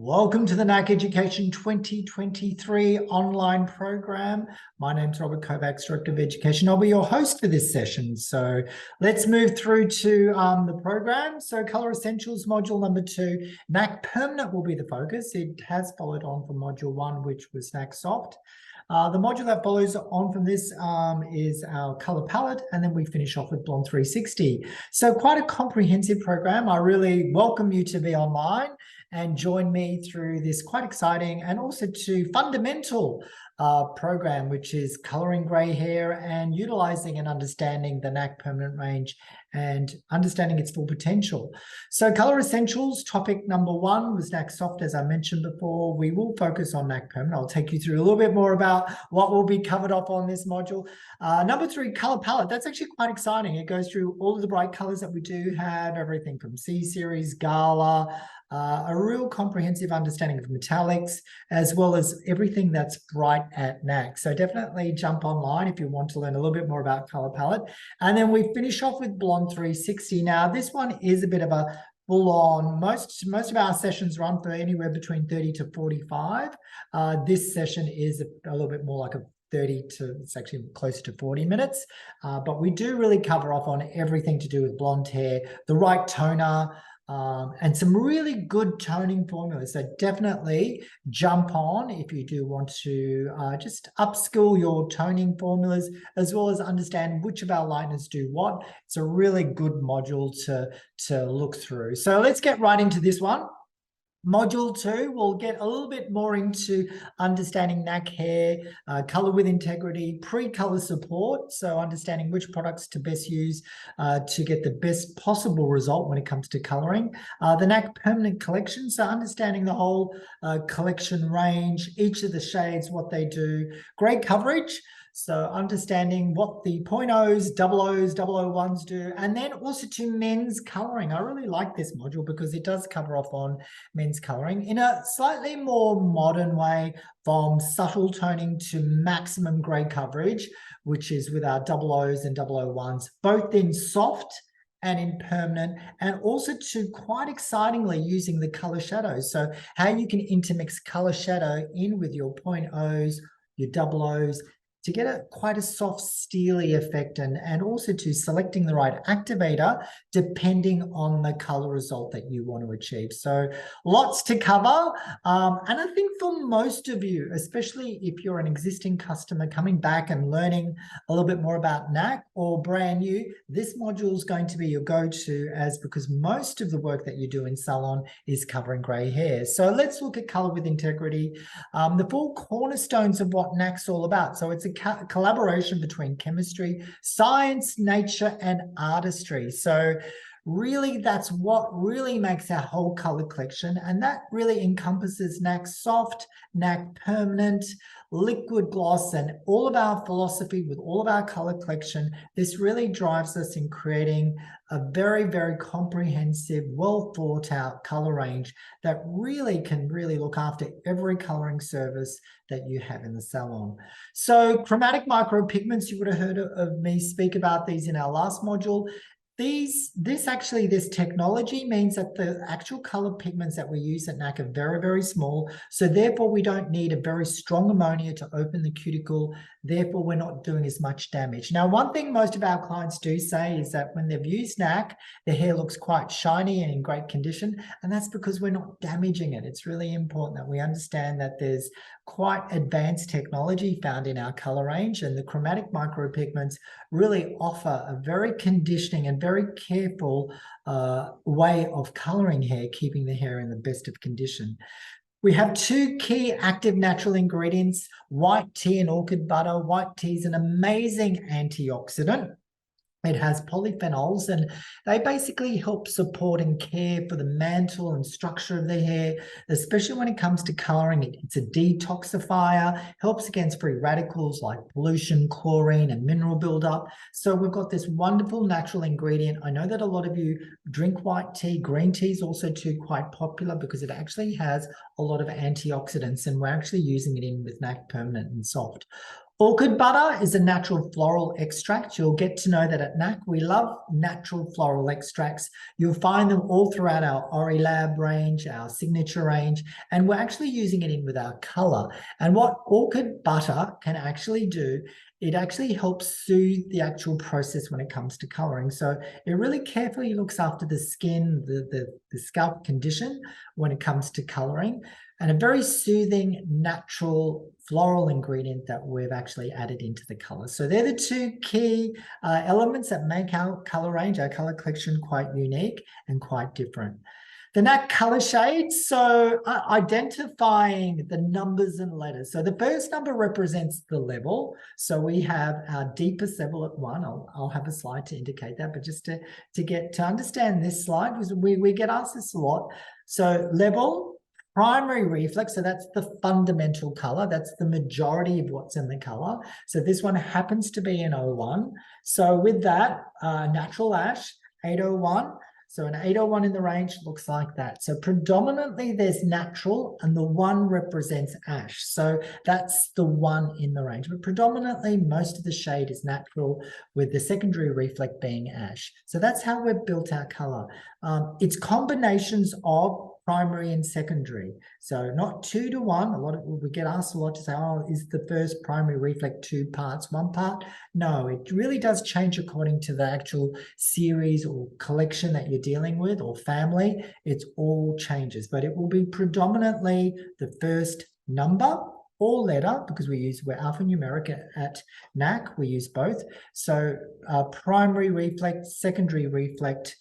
Welcome to the NAC Education 2023 online program. My name's Robert Kovacs, Director of Education. I'll be your host for this session. So let's move through to the program. So Colour Essentials module number 2, NAC Permanent will be the focus. It has followed on from module 1, which was NAC Soft. The module that follows on from this is our colour palette, and then we finish off with Blonde 360. So quite a comprehensive program. I really welcome you to be online and join me through this quite exciting and also to fundamental program, which is colouring grey hair and utilising and understanding the NAC Permanent range and understanding its full potential. So Colour Essentials, topic number 1 was NAC Soft, as I mentioned before. We will focus on NAC Permanent. I'll take you through a little bit more about what will be covered off on this module. Number 3, Colour Palette. That's actually quite exciting. It goes through all of the bright colours that we do have, everything from C-Series, Gala, a real comprehensive understanding of metallics, as well as everything that's bright at NAC. So definitely jump online if you want to learn a little bit more about Colour Palette. And then we finish off with Blonde 360. Now, this one is a bit of a full-on. Most of our sessions run for anywhere between 30 to 45. This session is a little bit more like a 30 to, it's actually closer to 40 minutes. But we do really cover off on everything to do with blonde hair, the right toner, and some really good toning formulas. So definitely jump on if you do want to just upskill your toning formulas, as well as understand which of our lighteners do what. It's a really good module to look through. So let's get right into this one. Module 2, we'll get a little bit more into understanding NAC hair, colour with integrity, pre-colour support, so understanding which products to best use to get the best possible result when it comes to colouring. The NAC Permanent collection, so understanding the whole collection range, each of the shades, what they do, great coverage. So understanding what the 0.0s, 00s, 001s do, and then also to men's colouring. I really like this module because it does cover off on men's colouring in a slightly more modern way, from subtle toning to maximum grey coverage, which is with our 00s and 001s, both in soft and in permanent, and also to quite excitingly using the colour shadows. So how you can intermix colour shadow in with your 0.0s, your 00s, to get quite a soft steely effect, and also to selecting the right activator depending on the color result that you want to achieve. So lots to cover. And I think for most of you, especially if you're an existing customer coming back and learning a little bit more about NAC or brand new, this module is going to be your go-to, as because most of the work that you do in salon is covering gray hair. So let's look at color with integrity, the 4 cornerstones of what NAC's all about. So it's a collaboration between chemistry, science, nature, and artistry. So really, that's what really makes our whole colour collection, and that really encompasses NAC Soft, NAC Permanent, liquid gloss, and all of our philosophy with all of our colour collection. This really drives us in creating a very, very comprehensive, well thought out colour range that really can look after every colouring service that you have in the salon. So chromatic micropigments, you would have heard of me speak about these in our last module. This technology means that the actual color pigments that we use at NAC are very, very small. So therefore, we don't need a very strong ammonia to open the cuticle. Therefore, we're not doing as much damage. Now, one thing most of our clients do say is that when they've used NAC, their hair looks quite shiny and in great condition. And that's because we're not damaging it. It's really important that we understand that there's quite advanced technology found in our color range, and the chromatic micropigments really offer a very conditioning and very careful way of coloring hair, keeping the hair in the best of condition. We have 2 key active natural ingredients, white tea and orchid butter. White tea is an amazing antioxidant. It has polyphenols, and they basically help support and care for the mantle and structure of the hair, especially when it comes to coloring it. It's a detoxifier, helps against free radicals like pollution, chlorine, and mineral buildup. So we've got this wonderful natural ingredient. I know that a lot of you drink white tea. Green tea is also quite popular because it actually has a lot of antioxidants, and we're actually using it in with NAC Permanent and Soft. Orchid butter is a natural floral extract. You'll get to know that at NAC, we love natural floral extracts. You'll find them all throughout our Orilab range, our signature range, and we're actually using it in with our color. And what orchid butter can actually do, it actually helps soothe the actual process when it comes to coloring. So it really carefully looks after the skin, the scalp condition when it comes to coloring, and a very soothing, natural floral ingredient that we've actually added into the color. So they're the two key elements that make our color range, our color collection, quite unique and quite different. The NAC color shades, so identifying the numbers and letters. So the first number represents the level. So we have our deepest level at 1. I'll have a slide to indicate that, but just to understand this slide, because we get asked this a lot. So level, primary reflex, so that's the fundamental color. That's the majority of what's in the color. So this one happens to be an 01. So with that, natural ash, 801. So an 801 in the range looks like that. So predominantly there's natural, and the 1 represents ash. So that's the 1 in the range. But predominantly most of the shade is natural, with the secondary reflect being ash. So that's how we've built our color. It's combinations of primary and secondary. So not 2 to 1. We get asked a lot to say, oh, is the first primary reflect 2 parts, 1 part? No, it really does change according to the actual series or collection that you're dealing with, or family. It's all changes, but it will be predominantly the first number or letter, because we're alphanumeric at NAC, we use both. So primary reflect, secondary reflect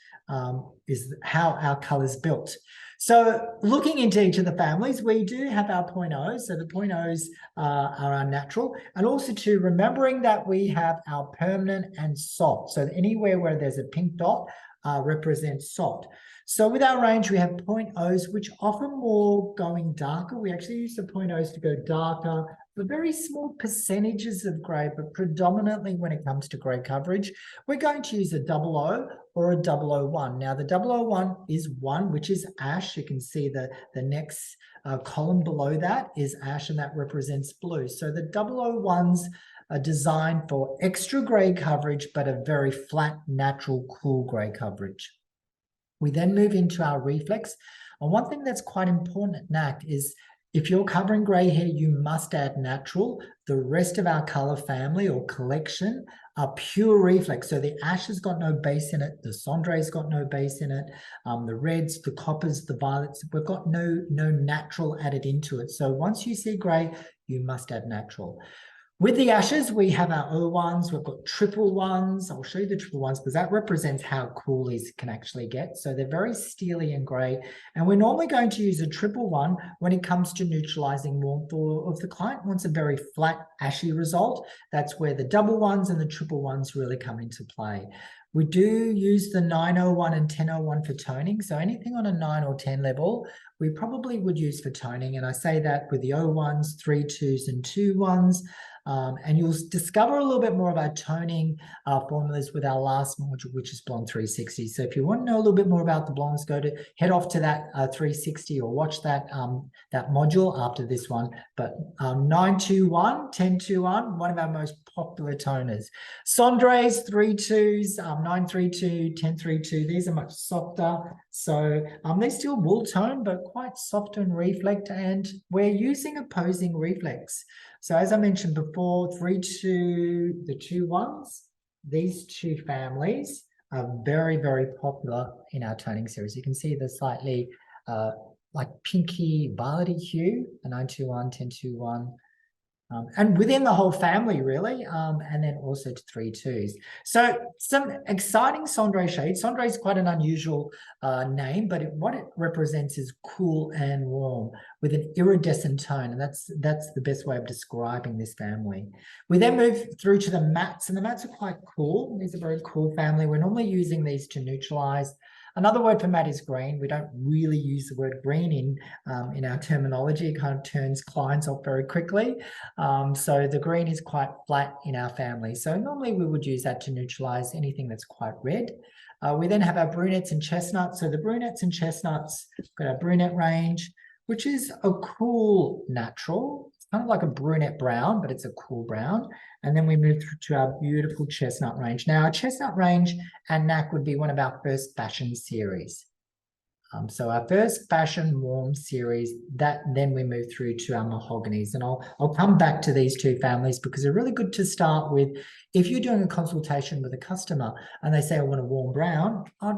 is how our color's built. So looking into each of the families, we do have our 0.0s. So the 0.0s are our natural, and also to remembering that we have our permanent and soft. So anywhere where there's a pink dot represents soft. So with our range, we have 0.0s, which often more going darker. We actually use the 0.0s to go darker for very small percentages of grey, but predominantly when it comes to grey coverage, we're going to use a 00 or a 001. Now the 001 is 1, which is ash. You can see the next column below that is ash, and that represents blue. So the 001s are designed for extra grey coverage, but a very flat, natural, cool grey coverage. We then move into our reflex. And one thing that's quite important at NAC is if you're covering grey hair, you must add natural. The rest of our color family or collection are pure reflex. So the ash has got no base in it. The Cendre's got no base in it. The reds, the coppers, the violets, we've got no natural added into it. So once you see grey, you must add natural. With the ashes, we have our 01s, we've got 111s. I'll show you the 111s because that represents how cool these can actually get. So they're very steely and grey. And we're normally going to use a 111 when it comes to neutralizing warmth, or if the client wants a very flat, ashy result, that's where the 11s and the 111s really come into play. We do use the 901 and 1001 for toning. So anything on a 9 or 10 level, we probably would use for toning. And I say that with the 01s, 3-2s and 2-1s. And you'll discover a little bit more of our toning formulas with our last module, which is Blonde 360. So if you want to know a little bit more about the blondes, head off to that 360 or watch that that module after this one. But 921, 1021, one of our most popular toners. Cendre's 3-2s, 932, 1032. These are much softer. So they're still wool tone, but quite soft and reflect. And we're using opposing reflex. So as I mentioned before, 3-2, the 2-1s, these two families are very, very popular in our toning series. You can see the slightly like pinky violet hue, a 921, 1021. And within the whole family, really, and then also to 3-2s. So some exciting Cendre shades. Cendre is quite an unusual name, but what it represents is cool and warm with an iridescent tone, and that's the best way of describing this family. We then move through to the mattes, and the mattes are quite cool. These are a very cool family. We're normally using these to neutralize. Another word for matte is green. We don't really use the word green in our terminology. It kind of turns clients off very quickly. So the green is quite flat in our family. So normally we would use that to neutralize anything that's quite red. We then have our brunettes and chestnuts. So the brunettes and chestnuts, we've got our brunette range, which is a cool natural. kind of like a brunette brown, but it's a cool brown. And then we move through to our beautiful chestnut range. Now, our chestnut range and NAC would be one of our first fashion series. So our first fashion warm series, that then we move through to our mahoganies. And I'll come back to these two families because they're really good to start with. If you're doing a consultation with a customer and they say, I want a warm brown, I'd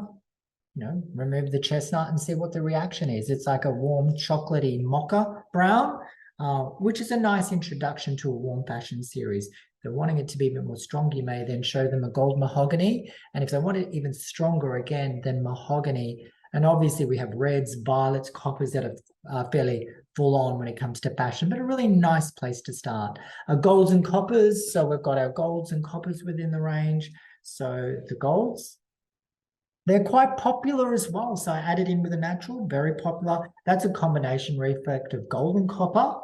remove the chestnut and see what the reaction is. It's like a warm chocolatey mocha brown, which is a nice introduction to a warm fashion series. If they're wanting it to be a bit more strong, you may then show them a gold mahogany. And if they want it even stronger again, then mahogany. And obviously we have reds, violets, coppers that are fairly full on when it comes to fashion, but a really nice place to start. Golds and coppers, so we've got our golds and coppers within the range. So the golds, they're quite popular as well. So I added in with a natural, very popular. That's a combination reflect of gold and copper.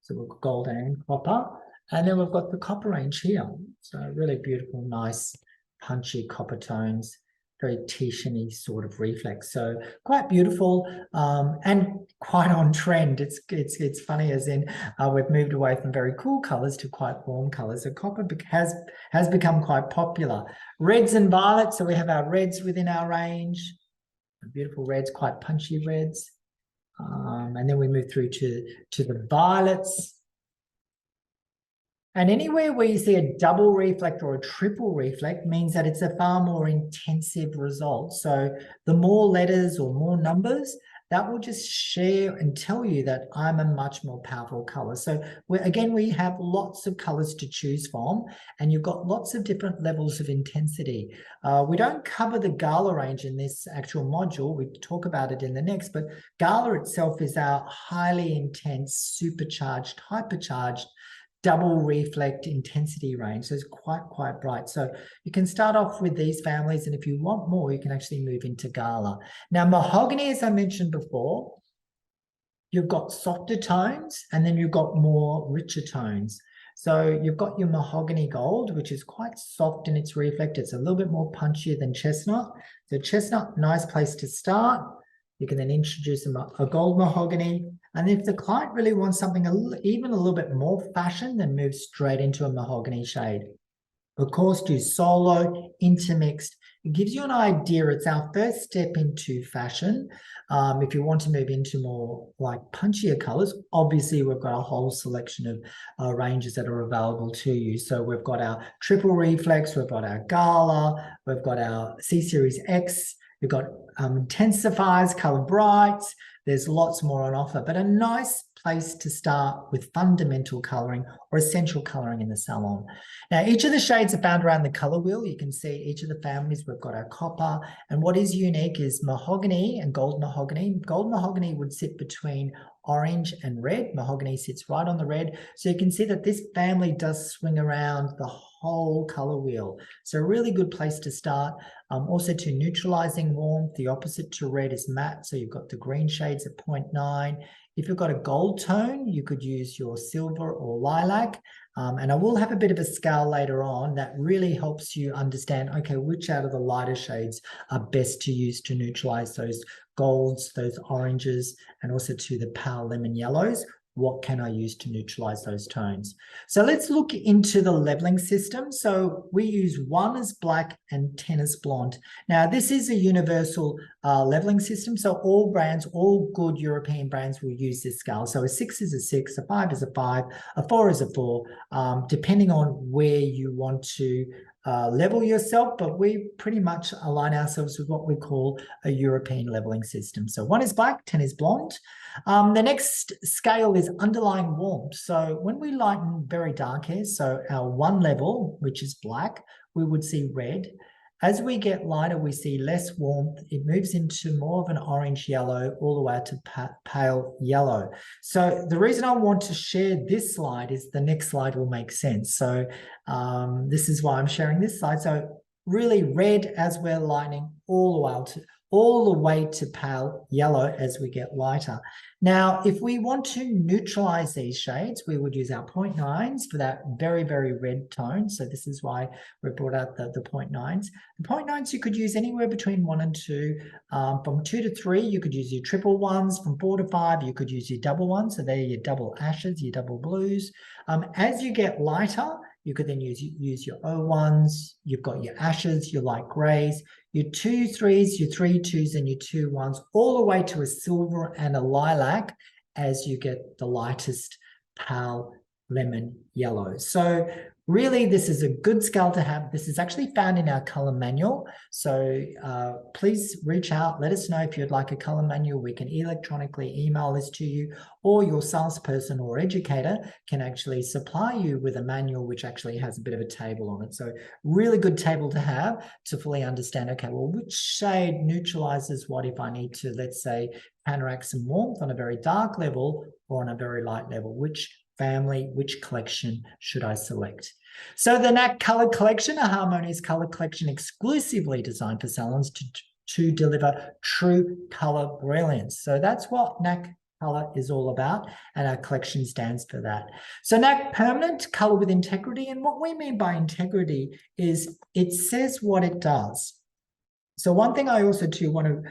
So we've got gold and copper. And then we've got the copper range here. So really beautiful, nice, punchy copper tones. Very Titian-y sort of reflex, so quite beautiful and quite on trend. It's funny as in we've moved away from very cool colors to quite warm colors. So copper has become quite popular. Reds and violets, so we have our reds within our range. Beautiful reds, quite punchy reds, and then we move through to the violets. And anywhere where you see a double reflect or a triple reflect means that it's a far more intensive result. So the more letters or more numbers, that will just share and tell you that I'm a much more powerful color. So again, we have lots of colors to choose from, and you've got lots of different levels of intensity. We don't cover the Gala range in this actual module. We talk about it in the next, but Gala itself is our highly intense, supercharged, hypercharged, double reflect intensity range. So it's quite bright. So you can start off with these families, and if you want more, you can actually move into Gala. Now, mahogany, as I mentioned before, you've got softer tones, and then you've got more richer tones. So you've got your mahogany gold, which is quite soft in its reflect. It's a little bit more punchier than chestnut. So chestnut, nice place to start. You can then introduce a gold mahogany. And if the client really wants something even a little bit more fashion, then move straight into a mahogany shade. Of course, do solo, intermixed. It gives you an idea. It's our first step into fashion. If you want to move into more like punchier colors, obviously we've got a whole selection of ranges that are available to you. So we've got our triple reflex, we've got our Gala, we've got our C-Series X, we've got intensifiers, color brights. There's lots more on offer, but a nice place to start with fundamental coloring or essential coloring in the salon. Now, each of the shades are found around the color wheel. You can see each of the families. We've got our copper, and what is unique is mahogany and gold mahogany. Gold mahogany would sit between orange and red. Mahogany sits right on the red. So you can see that this family does swing around the whole color wheel. So a really good place to start. Also to neutralizing warmth, the opposite to red is matte. So you've got the green shades at 0.9. If you've got a gold tone, you could use your silver or lilac. And I will have a bit of a scale later on that really helps you understand, okay, which out of the lighter shades are best to use to neutralize those golds, those oranges, and also to the pale lemon yellows. What can I use to neutralize those tones? So let's look into the leveling system. So we use 1 as black and 10 as blonde. Now, this is a universal leveling system. So all brands, all good European brands will use this scale. So a 6 is a 6, a 5 is a 5, a 4 is a 4, depending on where you want to level yourself, but we pretty much align ourselves with what we call a European leveling system. So 1 is black, 10 is blonde. The next scale is underlying warmth. So when we lighten very dark hair, so our 1 level, which is black, we would see red. As we get lighter, we see less warmth. It moves into more of an orange yellow all the way to pale yellow. So the reason I want to share this slide is the next slide will make sense. So this is why I'm sharing this slide. So really red as we're lightening all all the way to pale yellow as we get lighter. Now, if we want to neutralize these shades, we would use our 0.9s for that very, very red tone. So this is why we brought out the 0.9s. The 0.9s you could use anywhere between 1 and 2. From 2 to 3, you could use your triple ones. From 4 to 5, you could use your double ones. So they're your double ashes, your double blues. As you get lighter, you could then use your O1s, you've got your ashes, your light grays, your 2 3s, your 3 2s, and your 2 1s, all the way to a silver and a lilac as you get the lightest pale lemon yellow. So really, this is a good scale to have. This is actually found in our color manual. So please reach out. Let us know if you'd like a color manual. We can electronically email this to you, or your salesperson or educator can actually supply you with a manual which actually has a bit of a table on it. So really good table to have to fully understand, okay, well, which shade neutralizes what if I need to, let's say, counteract some warmth on a very dark level or on a very light level, which family, which collection should I select? So the NAC Color Collection, a harmonious color collection exclusively designed for salons to deliver true color brilliance. So that's what NAC Color is all about, and our collection stands for that. So NAC Permanent, Color with Integrity, and what we mean by integrity is it says what it does. So one thing I also too want to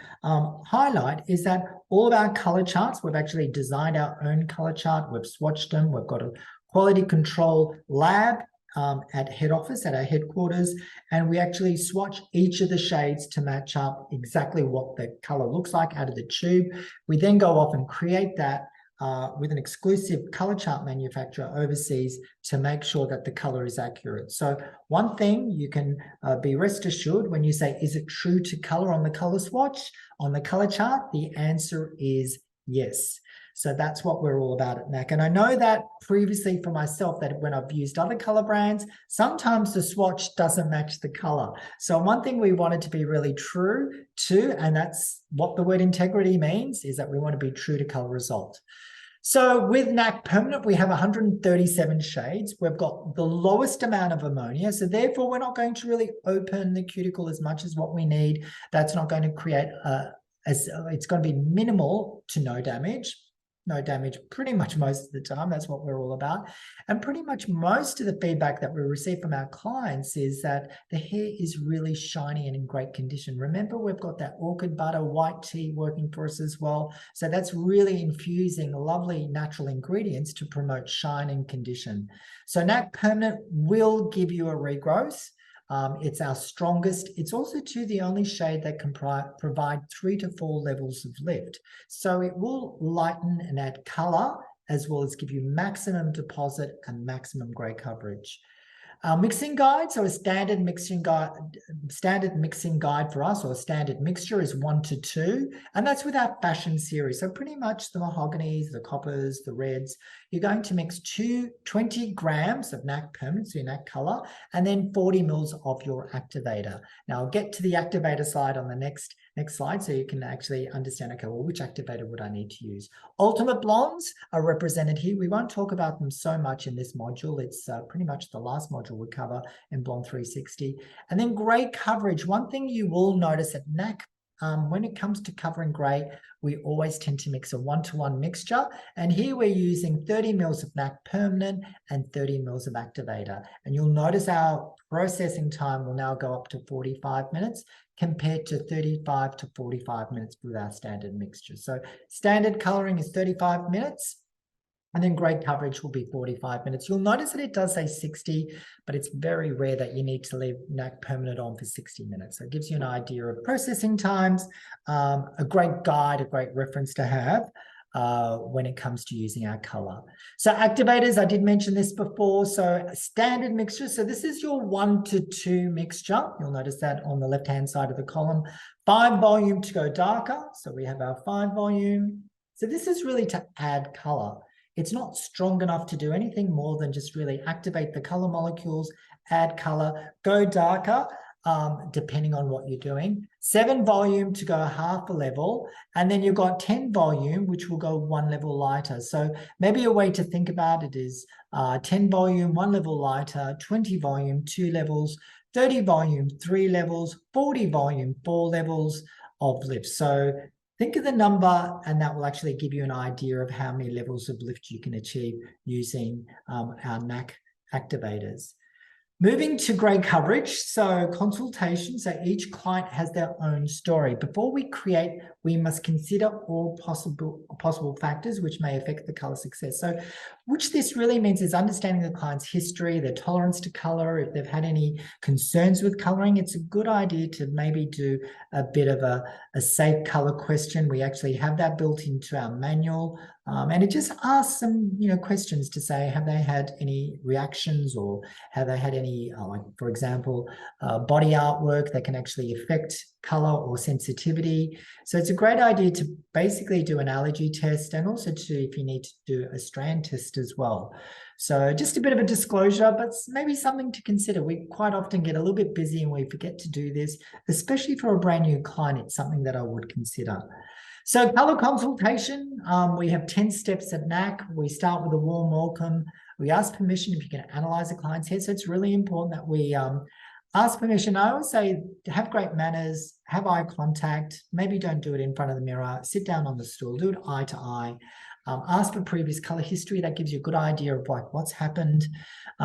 highlight is that all of our color charts, we've actually designed our own color chart. We've swatched them. We've got a quality control lab at head office, at our headquarters, and we actually swatch each of the shades to match up exactly what the color looks like out of the tube. We then go off and create that with an exclusive color chart manufacturer overseas to make sure that the color is accurate. So one thing you can be rest assured when you say, is it true to color on the color swatch, on the color chart? The answer is yes. So that's what we're all about at NAC. And I know that previously for myself, that when I've used other color brands, sometimes the swatch doesn't match the color. So one thing we wanted to be really true to, and that's what the word integrity means, is that we want to be true to color result. So with NAC Permanent, we have 137 shades. We've got the lowest amount of ammonia. So therefore, we're not going to really open the cuticle as much as what we need. That's not going to create, it's going to be minimal to no damage. No damage pretty much most of the time. That's what we're all about. And pretty much most of the feedback that we receive from our clients is that the hair is really shiny and in great condition. Remember, we've got that orchid butter, white tea working for us as well. So that's really infusing lovely natural ingredients to promote shine and condition. So NAC Permanent will give you a regrowth. It's our strongest. It's also too the only shade that can provide 3 to 4 levels of lift. So it will lighten and add color, as well as give you maximum deposit and maximum gray coverage. Our mixing guide, so a standard mixing guide for us, or a standard mixture, is 1 to 2, and that's with our fashion series. So pretty much the mahoganies, the coppers, the reds. You're going to mix 20 grams of NAC Permanent, so your NAC color, and then 40 mils of your activator. Now I'll get to the activator slide on the next slide, so you can actually understand, okay, well, which activator would I need to use? Ultimate Blondes are represented here. We won't talk about them so much in this module. It's pretty much the last module we cover in Blonde 360. And then gray coverage. One thing you will notice at NAC, when it comes to covering gray, we always tend to mix a 1-to-1 mixture. And here we're using 30 mils of NAC Permanent and 30 mils of activator. And you'll notice our processing time will now go up to 45 minutes compared to 35 to 45 minutes with our standard mixture. So standard coloring is 35 minutes. And then gray coverage will be 45 minutes. You'll notice that it does say 60, but it's very rare that you need to leave NAC Permanent on for 60 minutes. So it gives you an idea of processing times, a great guide, a great reference to have when it comes to using our color. So activators, I did mention this before. So a standard mixture. So this is your 1 to 2 mixture. You'll notice that on the left-hand side of the column. 5 volume to go darker. So we have our 5 volume. So this is really to add color. It's not strong enough to do anything more than just really activate the color molecules, add color, go darker, depending on what you're doing. 7 volume to go half a level, and then you've got 10 volume, which will go 1 level lighter. So maybe a way to think about it is 10 volume, 1 level lighter, 20 volume, 2 levels, 30 volume, 3 levels, 40 volume, 4 levels, of lift. So think of the number, and that will actually give you an idea of how many levels of lift you can achieve using our NAC activators. Moving to grey coverage, so consultation. So each client has their own story. Before we create, we must consider all possible factors which may affect the colour success. So which this really means is understanding the client's history, their tolerance to colour. If they've had any concerns with colouring, it's a good idea to maybe do a bit of a safe colour question. We actually have that built into our manual. And it just asks some, questions to say, have they had any reactions, or have they had any, like, for example, body artwork that can actually affect color or sensitivity. So it's a great idea to basically do an allergy test, and also if you need to do a strand test as well. So just a bit of a disclosure, but maybe something to consider. We quite often get a little bit busy and we forget to do this, especially for a brand new client. It's something that I would consider. So color consultation, we have 10 steps at NAC. We start with a warm welcome. We ask permission if you can analyze a client's hair. So it's really important that we ask permission. I always say have great manners, have eye contact, maybe don't do it in front of the mirror, sit down on the stool, do it eye to eye. Ask for previous color history. That gives you a good idea of like what's happened.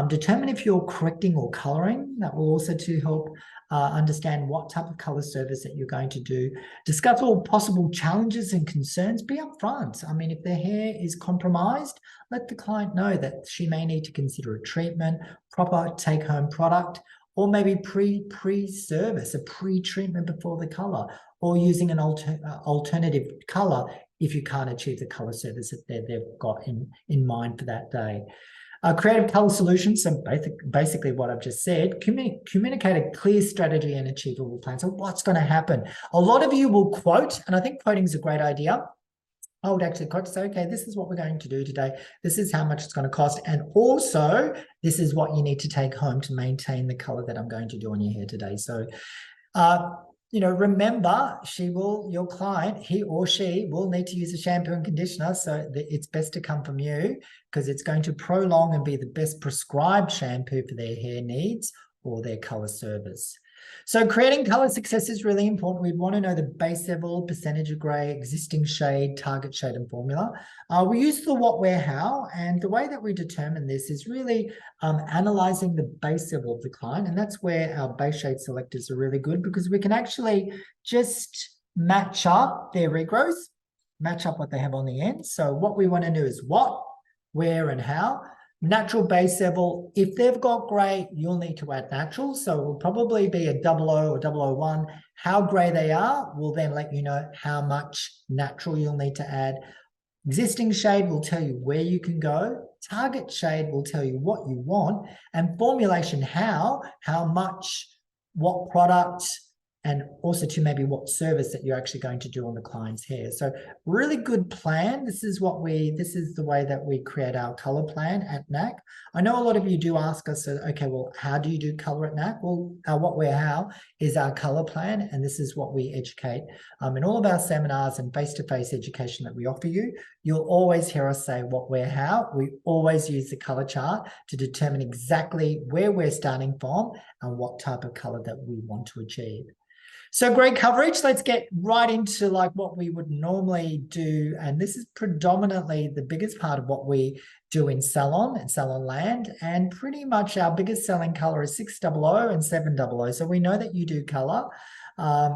Determine if you're correcting or coloring. That will also to help understand what type of color service that you're going to do. Discuss all possible challenges and concerns. Be upfront. I mean, if their hair is compromised, let the client know that she may need to consider a treatment, proper take-home product, or maybe pre-service, a pre-treatment before the color, or using an alternative color if you can't achieve the color service that they've got in mind for that day. Creative color solutions, so basically what I've just said, communicate a clear strategy and achievable plan. So what's going to happen? A lot of you will quote, and I think quoting is a great idea. I would actually quote to say, okay, this is what we're going to do today. This is how much it's going to cost. And also, this is what you need to take home to maintain the color that I'm going to do on your hair today. So, remember, your client, he or she will need to use a shampoo and conditioner. So it's best to come from you, because it's going to prolong and be the best prescribed shampoo for their hair needs or their color service. So creating color success is really important. We want to know the base level, percentage of gray, existing shade, target shade, and formula. We use the what, where, how, and the way that we determine this is really analyzing the base level of the client, and that's where our base shade selectors are really good, because we can actually just match up their regrowth, match up what they have on the end. So what we want to do is what, where, and how. Natural base level, if they've got gray, you'll need to add natural. So it will probably be a 00 or 001. How gray they are will then let you know how much natural you'll need to add. Existing shade will tell you where you can go. Target shade will tell you what you want. And formulation, how much, what product, and also to maybe what service that you're actually going to do on the client's hair. So really good plan. This is the way that we create our color plan at NAC. I know a lot of you do ask us, okay, well, how do you do color at NAC? Well, our what, where, how is our color plan. And this is what we educate in all of our seminars and face-to-face education that we offer you. You'll always hear us say what, where, how. We always use the color chart to determine exactly where we're starting from and what type of color that we want to achieve. So great coverage. Let's get right into like what we would normally do. And this is predominantly the biggest part of what we do in salon and salon land. And pretty much our biggest selling color is 600 and 700. So we know that you do color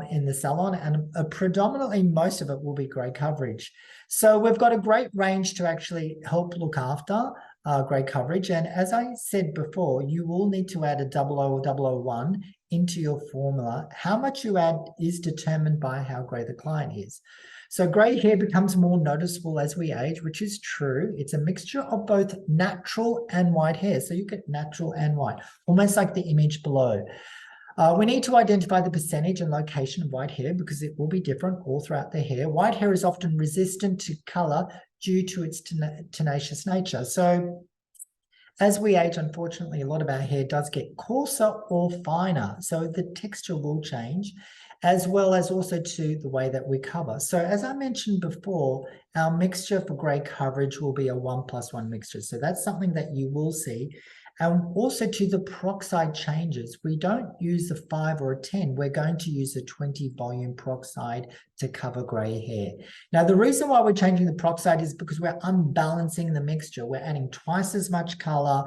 in the salon, and predominantly most of it will be grey coverage. So we've got a great range to actually help look after grey coverage. And as I said before, you will need to add a 00 or 001 into your formula. How much you add is determined by how grey the client is. So grey hair becomes more noticeable as we age, which is true. It's a mixture of both natural and white hair. So you get natural and white, almost like the image below. We need to identify the percentage and location of white hair, because it will be different all throughout the hair. White hair is often resistant to color due to its tenacious nature. So as we age, unfortunately, a lot of our hair does get coarser or finer. So the texture will change, as well as also to the way that we cover. So as I mentioned before, our mixture for grey coverage will be a 1+1 mixture. So that's something that you will see. And also to the peroxide changes, we don't use the 5 or a 10. We're going to use a 20 volume peroxide to cover gray hair. Now, the reason why we're changing the peroxide is because we're unbalancing the mixture. We're adding twice as much color,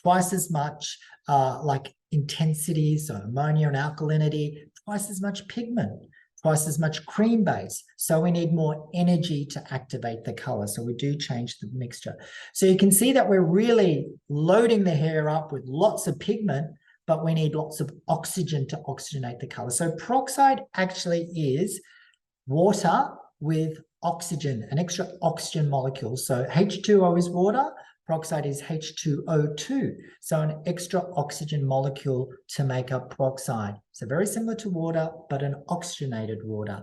twice as much like intensity, so ammonia and alkalinity, twice as much pigment, twice as much cream base. So we need more energy to activate the color. So we do change the mixture. So you can see that we're really loading the hair up with lots of pigment, but we need lots of oxygen to oxygenate the color. So peroxide actually is water with oxygen, an extra oxygen molecule. So H2O is water, peroxide is H2O2, so an extra oxygen molecule to make up peroxide. So very similar to water, but an oxygenated water.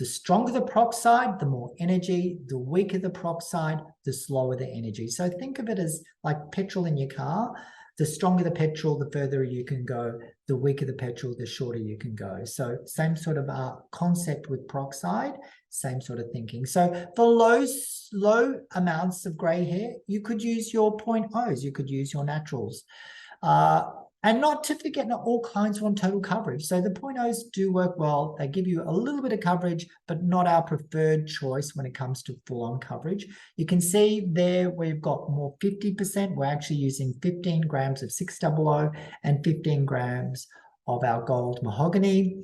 The stronger the peroxide, the more energy. The weaker the peroxide, the slower the energy. So think of it as like petrol in your car. The stronger the petrol, the further you can go. The weaker the petrol, the shorter you can go. So same sort of concept with peroxide, same sort of thinking. So for low amounts of gray hair, you could use your 0.0s, you could use your naturals. And not to forget, not all clients want total coverage. So the 0.0s do work well. They give you a little bit of coverage, but not our preferred choice when it comes to full-on coverage. You can see there we've got more 50%. We're actually using 15 grams of 600 and 15 grams of our gold mahogany.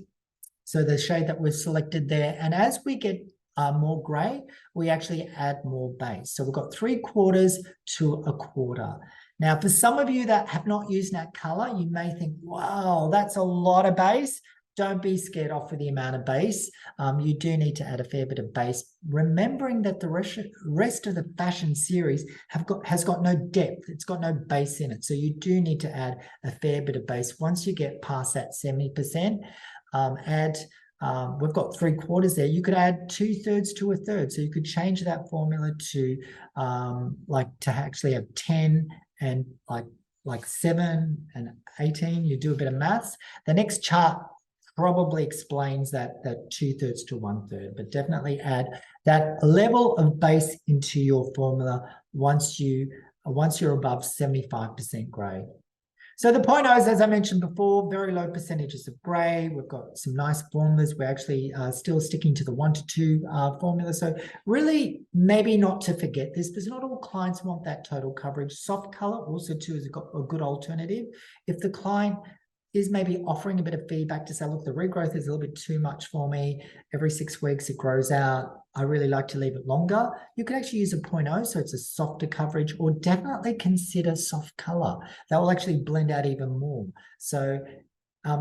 So the shade that we've selected there. And as we get more gray, we actually add more base. So we've got 3/4 to 1/4. Now, for some of you that have not used Nat Color, you may think, wow, that's a lot of base. Don't be scared off with the amount of base. You do need to add a fair bit of base, remembering that the rest of the fashion series has got no depth. It's got no base in it. So you do need to add a fair bit of base. Once you get past that 70%, we've got 3/4 there. You could add 2/3 to 1/3. So you could change that formula to to actually have 10 and like 7 and 18. You do a bit of maths. The next chart probably explains that 2/3 to 1/3, but definitely add that level of base into your formula once you're above 75% gray. So the 0.0s, as I mentioned before, very low percentages of gray. We've got some nice formulas. We're actually still sticking to the 1 to 2 formula. So really, maybe not to forget this, because not all clients want that total coverage. Soft color also too is a good alternative. If the client is maybe offering a bit of feedback to say, look, the regrowth is a little bit too much for me. Every 6 weeks it grows out. I really like to leave it longer. You can actually use a 0.0, so it's a softer coverage, or definitely consider soft color. That will actually blend out even more. So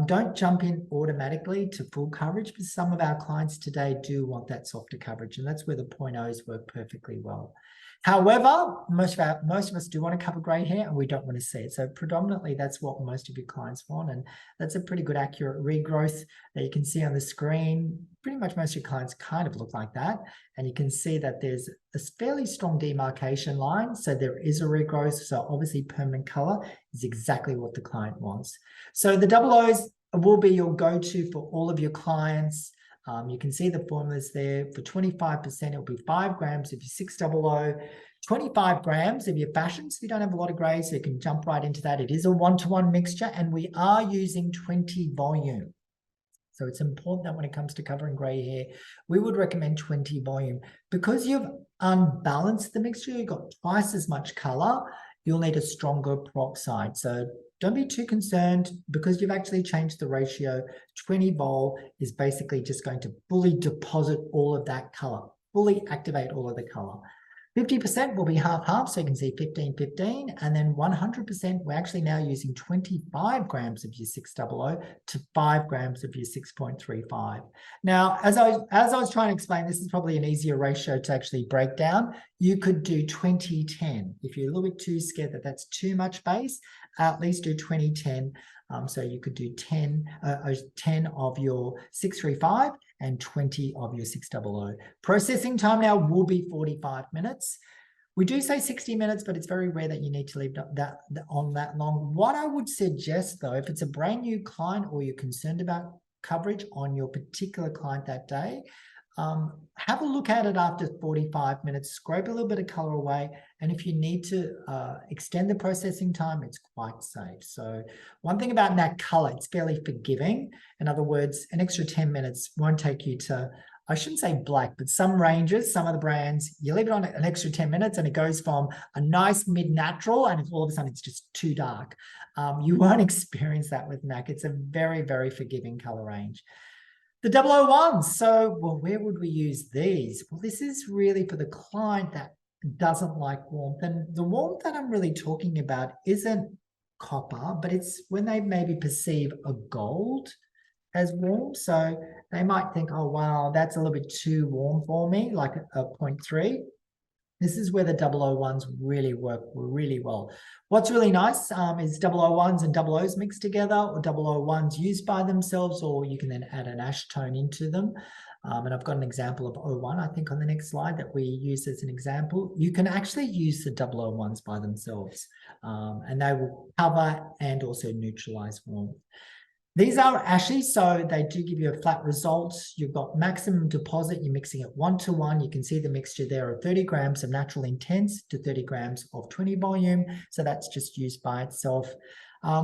don't jump in automatically to full coverage, because some of our clients today do want that softer coverage, and that's where the 0.0s work perfectly well. However, most of us do want to cover gray hair, and we don't want to see it. So predominantly, that's what most of your clients want, and that's a pretty good accurate regrowth that you can see on the screen. Pretty much most of your clients kind of look like that, and you can see that there's a fairly strong demarcation line. So there is a regrowth. So obviously, permanent color is exactly what the client wants. So the 00s will be your go-to for all of your clients. You can see the formulas there. For 25%, it'll be 5 grams of your 600, 25 grams of your fashion. So you don't have a lot of gray, so you can jump right into that. It is a 1-to-1 mixture, and we are using 20 volume. So it's important that when it comes to covering gray hair, we would recommend 20 volume. Because you've unbalanced the mixture, you've got twice as much color, you'll need a stronger peroxide. So don't be too concerned, because you've actually changed the ratio. 20 vol is basically just going to fully deposit all of that color, fully activate all of the color. 50% will be half-half, so you can see 15-15, and then 100%, we're actually now using 25 grams of your 600 to 5 grams of your 6.35. Now, as I was trying to explain, this is probably an easier ratio to actually break down. You could do 20-10. If you're a little bit too scared that that's too much base, at least do 20-10. So you could do 10 of your 635 and 20 of your 600. Processing time now will be 45 minutes. We do say 60 minutes, but it's very rare that you need to leave that on that long. What I would suggest, though, if it's a brand new client or you're concerned about coverage on your particular client that day, Have a look at it after 45 minutes, scrape a little bit of color away. And if you need to extend the processing time, it's quite safe. So one thing about nat color, it's fairly forgiving. In other words, an extra 10 minutes won't take you to, I shouldn't say black, but some ranges, some of the brands, you leave it on an extra 10 minutes and it goes from a nice mid-natural and all of a sudden it's just too dark. You won't experience that with MAC. It's a very, very forgiving color range. The 001s. So, well, where would we use these? Well, this is really for the client that doesn't like warmth. And the warmth that I'm really talking about isn't copper, but it's when they maybe perceive a gold as warm. So they might think, oh, wow, that's a little bit too warm for me, like a 0.3. This is where the 001s really work really well. What's really nice is 001s and 00s mixed together, or 001s used by themselves, or you can then add an ash tone into them. And I've got an example of 01, I think, on the next slide that we use as an example. You can actually use the 001s by themselves, and they will cover and also neutralize warmth. These are ashy, so they do give you a flat result. You've got maximum deposit. You're mixing it 1-to-1. You can see the mixture there of 30 grams of natural intense to 30 grams of 20 volume. So that's just used by itself.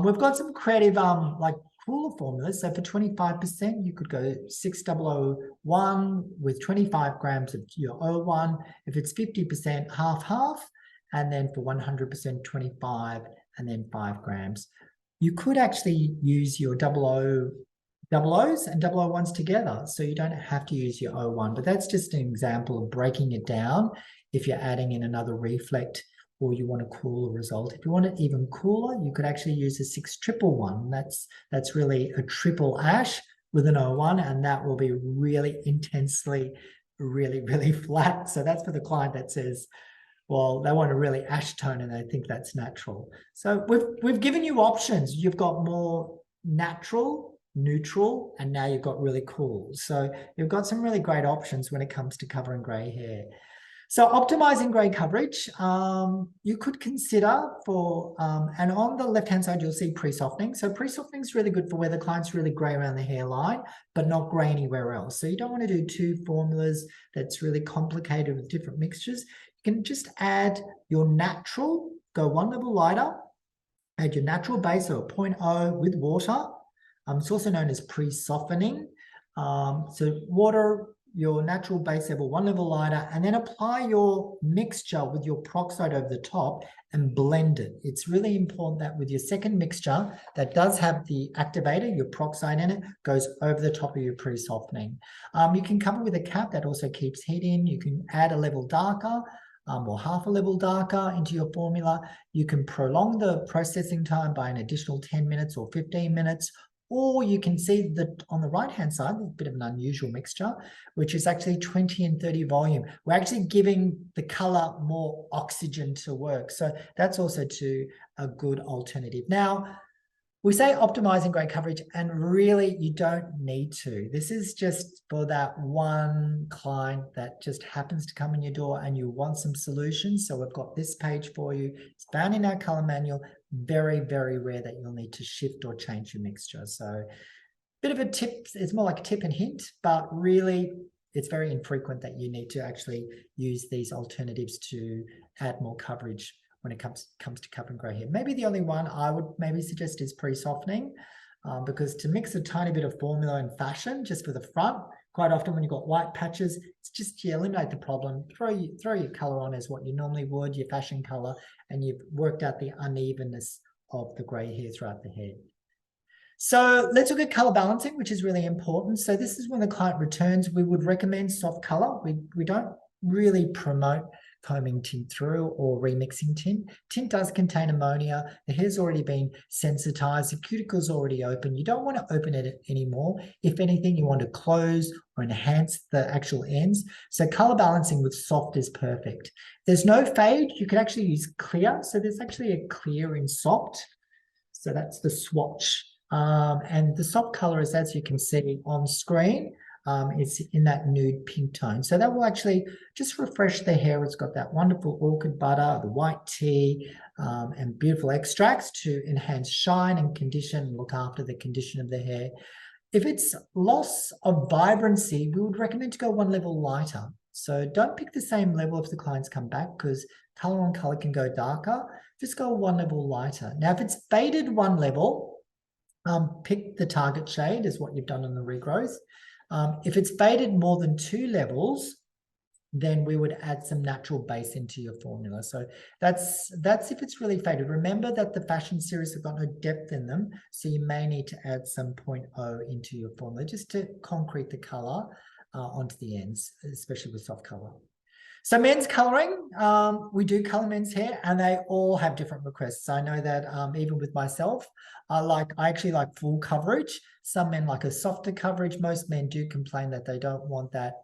We've got some creative like cooler formulas. So for 25%, you could go 6001 with 25 grams of your 01. If it's 50%, half-half. And then for 100%, 25 and then 5 grams. You could actually use your 00s and 001s together, so you don't have to use your 01, but that's just an example of breaking it down if you're adding in another reflect or you want a cooler result. If you want it even cooler, you could actually use a 6111. That's really a triple ash with an 01, and that will be really intensely, really, really flat. So that's for the client that says, well, they want a really ash tone and they think that's natural. So we've given you options. You've got more natural, neutral, and now you've got really cool. So you've got some really great options when it comes to covering grey hair. So optimizing grey coverage, you could consider for, and on the left-hand side, you'll see pre-softening. So pre-softening is really good for where the client's really grey around the hairline, but not grey anywhere else. So you don't want to do two formulas that's really complicated with different mixtures. You can just add your natural, go one level lighter, add your natural base, so a 0.0 with water. It's also known as pre-softening. So water, your natural base level, one level lighter, and then apply your mixture with your peroxide over the top and blend it. It's really important that with your second mixture that does have the activator, your peroxide in it, goes over the top of your pre-softening. You can cover with a cap that also keeps heat in. You can add a level darker, or half a level darker into your formula. You can prolong the processing time by an additional 10 minutes or 15 minutes, or you can see that on the right-hand side, there's a bit of an unusual mixture, which is actually 20 and 30 volume. We're actually giving the color more oxygen to work. So that's also a good alternative. Now, we say optimizing grey coverage, and really you don't need to. This is just for that one client that just happens to come in your door and you want some solutions. So we've got this page for you. It's found in our color manual. Very, very rare that you'll need to shift or change your mixture. So bit of a tip, it's more like a tip and hint, but really it's very infrequent that you need to actually use these alternatives to add more coverage when it comes to covering grey hair. Maybe the only one I would maybe suggest is pre-softening, because to mix a tiny bit of formula in fashion just for the front, quite often when you've got white patches, it's just, you eliminate the problem, throw your color on as what you normally would, your fashion color, and you've worked out the unevenness of the grey hair throughout the head. So let's look at color balancing, which is really important. So this is when the client returns, we would recommend soft color. We don't really promote combing tint through or remixing tint. Tint does contain ammonia. The hair's already been sensitized. The cuticle's already open. You don't want to open it anymore. If anything, you want to close or enhance the actual ends. So color balancing with soft is perfect. There's no fade. You could actually use clear. So there's actually a clear in soft. So that's the swatch. And the soft color is, as you can see on screen, it's in that nude pink tone. So that will actually just refresh the hair. It's got that wonderful orchid butter, the white tea, and beautiful extracts to enhance shine and condition and look after the condition of the hair. If it's loss of vibrancy, we would recommend to go one level lighter. So don't pick the same level if the clients come back, because color on color can go darker. Just go one level lighter. Now, if it's faded one level, pick the target shade as what you've done on the regrowth. If it's faded more than 2 levels, then we would add some natural base into your formula. So that's if it's really faded. Remember that the fashion series have got no depth in them, so you may need to add some 0.0 into your formula just to concrete the color onto the ends, especially with soft color. So men's coloring, we do color men's hair, and they all have different requests. I know that even with myself, I actually like full coverage. Some men like a softer coverage. Most men do complain that they don't want that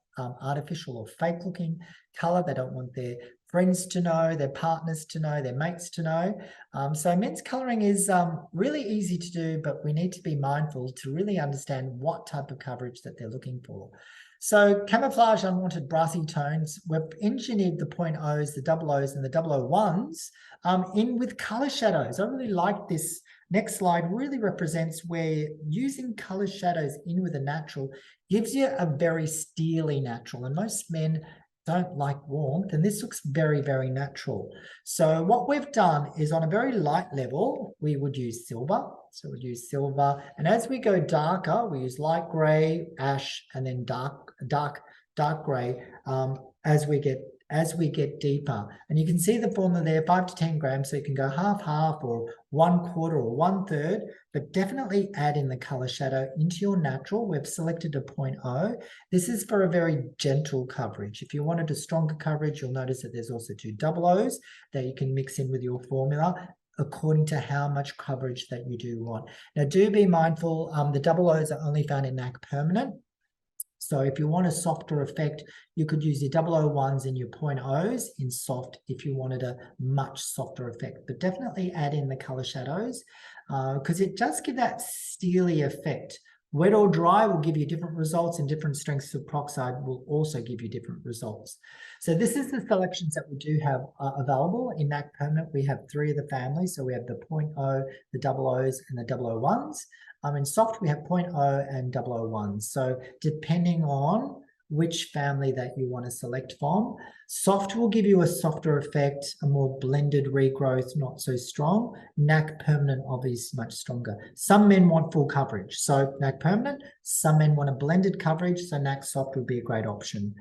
artificial or fake looking color. They don't want their friends to know, their partners to know, their mates to know. So men's coloring is really easy to do, but we need to be mindful to really understand what type of coverage that they're looking for. So camouflage unwanted brassy tones, we've engineered the 0.0s, the 00s and the 001s in with color shadows. I really like this. Next slide really represents where using color shadows in with a natural gives you a very steely natural, and most men don't like warmth, and this looks very, very natural. So what we've done is on a very light level, we would use silver. So we'd use silver, and as we go darker, we use light gray, ash, and then dark gray as we get deeper. And you can see the formula there, 5 to 10 grams. So you can go half or 1/4 or 1/3, but definitely add in the color shadow into your natural. We've selected a 0.0. This is for a very gentle coverage. If you wanted a stronger coverage, you'll notice that there's also 2 00s that you can mix in with your formula according to how much coverage that you do want. Now, do be mindful, the 00s are only found in NAC Permanent. So if you want a softer effect, you could use your 001s and your 0.0s in soft if you wanted a much softer effect. But definitely add in the color shadows because it does give that steely effect. Wet or dry will give you different results, and different strengths of peroxide will also give you different results. So this is the selections that we do have available. In NAC Permanent, we have 3 of the families. So we have the 0.0, the 00s, and the 001s. In soft, we have 0.0 and 001s. So depending on which family that you want to select from, soft will give you a softer effect, a more blended regrowth, not so strong. NAC Permanent obviously much stronger. Some men want full coverage, so NAC Permanent. Some men want a blended coverage, so NAC Soft would be a great option.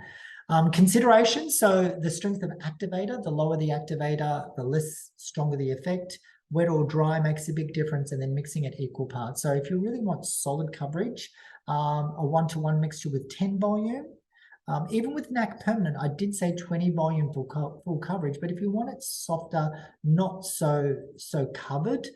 Consideration, so the strength of activator, the lower the activator, the less stronger the effect. Wet or dry makes a big difference, and then mixing at equal parts. So if you really want solid coverage, a 1-to-1 mixture with 10 volume, even with NAC Permanent, I did say 20 volume for full coverage, but if you want it softer, not so covered,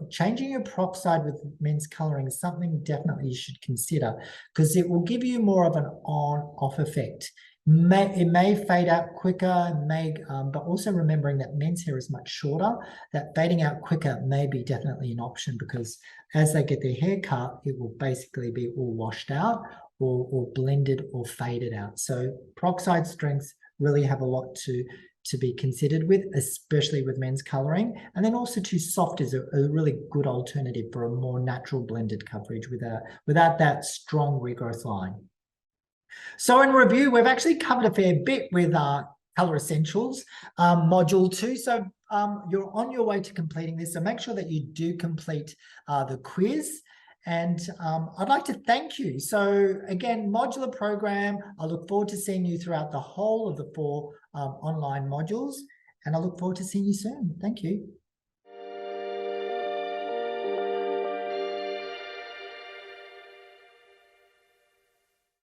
changing your peroxide with men's coloring is something definitely you should consider, because it will give you more of an on-off effect. It may fade out quicker, but also remembering that men's hair is much shorter, that fading out quicker may be definitely an option, because as they get their hair cut, it will basically be all washed out or blended or faded out. So peroxide strengths really have a lot to be considered with, especially with men's coloring. And then also too, soft is a really good alternative for a more natural blended coverage without that strong regrowth line. So in review, we've actually covered a fair bit with Color Essentials Module 2. So you're on your way to completing this. So make sure that you do complete the quiz. And I'd like to thank you. So again, modular program, I look forward to seeing you throughout the whole of the 4 online modules. And I look forward to seeing you soon. Thank you.